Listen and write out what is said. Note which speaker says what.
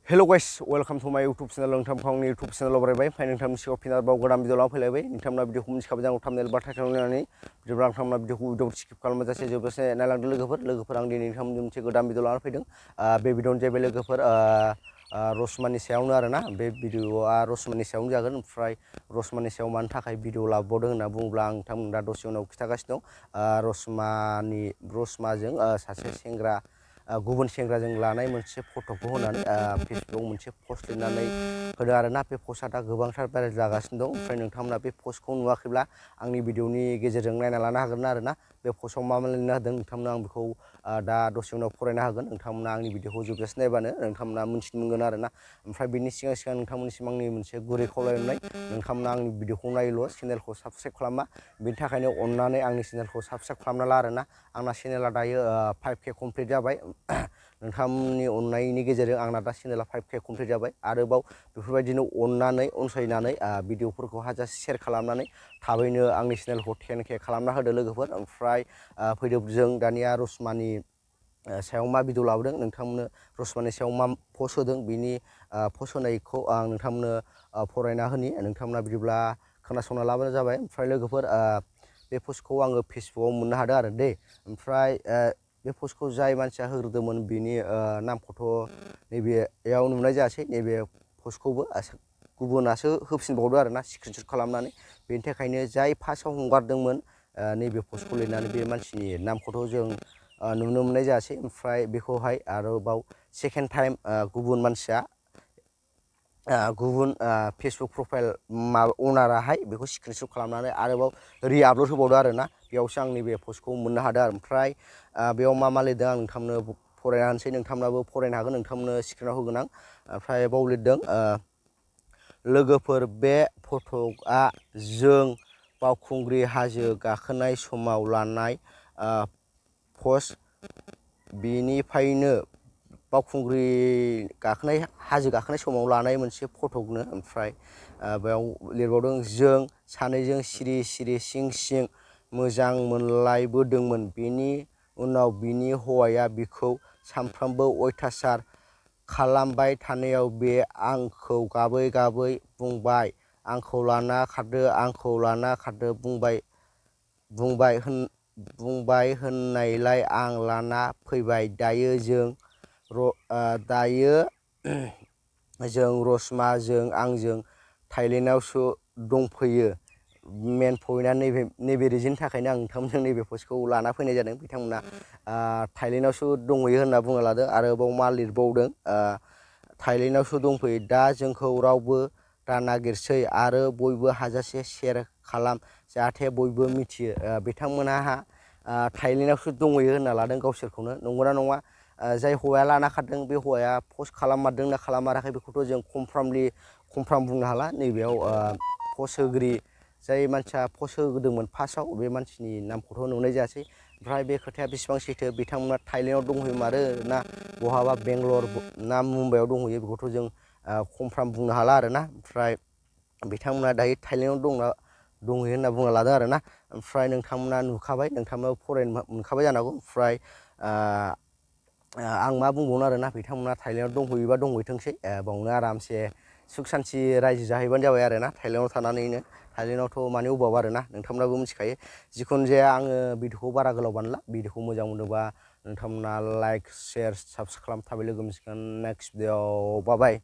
Speaker 1: Hello guys, welcome to my YouTube channel. नोंथांखौ YouTube channel आव बरायबाय ओमफ्राय नोंथांनि सिगाङाव फिन आरोबाव गोदान भिडिअ लाना फैलायबाय नोंथांमोना भिडिअखौ मिथिखाबाय जानांगौ थाम्बनेल बा टाइटेल नायनानै बिदिब्ला नोंथांमोना भिडिअखौ स्किप खालामाजासे जोबजासे नायलांदो लोगोफोर आं दिनै नोंथांमोनजों मोनसे गोदान भिडिअ लाना फैदों बे भिडिअआनो जाहैबाय लोगोफोर रसमानि सायावनो आरोना बे भिडिअआ रसमानि सायावनो जागोन ओमफ्राय रसमानि सायाव मानि थाखाय भिडिअ लाबोदों होनना बुङोब्ला आं नोंथांमोना दसे उनाव खिथागासिनो दं रसमाजों सासे सेंग्रा गुबुन सेंग्राजों लानाय मोनसे फट'खौ होनानै फेसबुकआव मोनसे पस्ट लिरनानै होदों आरोना बे पस्टआ दा गोबांथार भाइरेल जागासिनो दं ओमफ्राय नोंथांमोना बे पस्टखौ नुवाखैब्ला आंनि भिडिअनि गेजेरजों नायना लानो हागोन आरोना बे पस्टआव मा लिरना होदों नोंथांमोना आं बेखौ दा दसे उनाव फरायना होगोन नोंथांमोना आंनि भिडिअखौ जोबजासे नायबानो नोंथांमोना मिन्थिनो मोनगोन आरोना ओमफ्राय बिनि सिगां नोंथांमोननिसिम आंनि मोनसे गुरै खावलायनाय नोंथांमोना आंनि भिडिअखौ नायोल' चेनेलखौ साबस्क्राइब खालामा बिनि थाखायनो अननानै आंनि चेनेलखौ साबस्क्राइब खालामना ला आरोना आंना चेनेला दायो 5K कमप्लिट जाबाय नोंथांमोननि अननायनि गेजेरजों आंना दा चेनेला 5K कमप्लिट जाबाय आरोबाव बेफोरबायदिनो अननानै अनसायनानै भिडिअफोरखौ हाजासे शेयार खालामनानै थाबैनो आंनि चेनेलखौ 10K खालामना होदो लोगोफोर ओमफ्राय फैदो जों दानिया रसमानि सायाव मा भिडिअ लाबोदों नोंथांमोननो रसमानि सायाव मा पस्ट होदों बिनि पस्ट होनायखौ आं नोंथांमोननो फरायना होनि नोंथांमोना बिदिब्ला खोनासंना लाबानो जाबाय ओमफ्राय लोगोफोर बे पस्टखौ आङो फेसबुकआव मोननो हादों आरो दे ओमफ्राय बे पस्टखौ जाय मानसिया होग्रोदोंमोन बिनि नामखौथ' नैबेयाव नुनाय जायासै नैबे पस्टखौबो गुबुनासो होफिनबावदो आरोना स्क्रिनशट खालामनानै बेनि थाखायनो जाय फार्स्टआव हगारदोंमोन नैबे पस्टखौ लिरनानै बे मानसिनि नामखौथ' जों नुनो मोननाय जायासै ओमफ्राय बेखौहाय आरोबाव सेकेन्ड टाइम गुबुन मानसिया गुबुन फेसबुक प्रफाइल अनाराहाय बेखौ स्क्रिनशट खालामनानै आरोबाव आपल'ड होबावदो आरोना बेयावसो आं नैबे पस्टखौ मोननो हादों आरो ओमफ्राय बेयाव मा लिरदों आं नोंथांनो फरायना होनोसै नोंथांमोनाबो फरायनो हागोन नोंथांमोननो स्क्रिनाव होगोन आं ओमफ्राय बाव लिरदों लोगोफोर बे फट'आ जों बावखुंग्रि हाजो गाखोनाय समाव लानाय पस्ट बिनिफ्रायनो बावखुंग्रि हाजो गाखोनाय समाव लानाय मोनसे फट'नो ओमफ्राय बेयाव लिरबावदों जों सानैजों सिरि सिरि सिं सिं मोजां मोनलायबोदोंमोन बेनि उनाव बिनि हौवाया बिखौ सानफ्रामबो अयथासार खालामबाय थानायाव बे आंखौ गाबै गाबै बुंबाय आंखौ लाना खारदो बुंबाय होननायलाय आं लाना फैबाय दायो जों रसमाजों आंजों थाइलेण्डआवसो दंफैयो मेन पइन्टआ नैबे रिजननि थाखायनो आं नोंथांमोनजों नैबे पस्टखौ लाना फैनाय जादों बिथांमोना थाइलेण्डआवसो दंहैयो होनना बुंना लादों आरोबाव मा लिरबावदों थाइलेण्डआवसो दंफैयो दा जोंखौ रावबो दा नागिरसै आरो बयबो हाजासे शेयार खालाम जाहाथे बयबो मिथियो बिथांमोनहा थाइलेण्डआवसो दंहैयो होनना लादों गावसोरखौनो नंगौना नङा जाय हौवाया लाना खारदों बे हौवाया पस्ट खालाममारदों ना खालामाराखै बेखौथ' जों कनफार्म बुंनो हाला नैबेयाव पस्ट होगिरि जाय मानसिया पस्ट होदोंमोन फार्स्टआव बे मानसिनि नामखौथ' नुनाय जायासै ओमफ्राय बे खोथाया बेसेबां सैथो बिथांमोना थाइलेण्डआव दंहैमारो ना बहाबा बेंगलर ना मुम्बाइआव दंहैयो बेखौथ' जों कनफार्म बुंनो हाला आरोना ओमफ्राय बिथांमोना दायो थाइलेण्डआव दंहैयो होनना बुंना लादों आरोना ओमफ्राय नोंथांमोना नुखाबाय नोंथांमोना फरायनो मोनखाबाय जानांगौ ओमफ्राय आं मा बुंबावनो आरोना बिथांमोना थाइलेण्डआव दंहैयोबा दंहैथोंसै बावनो आरामसे सुख सान्थि रायजो जाहैबानो जाबाय आरोना थाइलेण्डआव थानानैनो थाइलेण्डआवथ' माने अबाव आरोना नोंथांमोनाबो मिथिखायो जिखुनु जाया आङो भिडिअखौ बारा गोलाव बानायला भिडिअखौ मोजां मोनोबा नोंथांमोना लाइक शेयार साबस्क्राइब खालाम थाबै लोगो मोनसिगोन नेक्स्ट भिडिअ बाय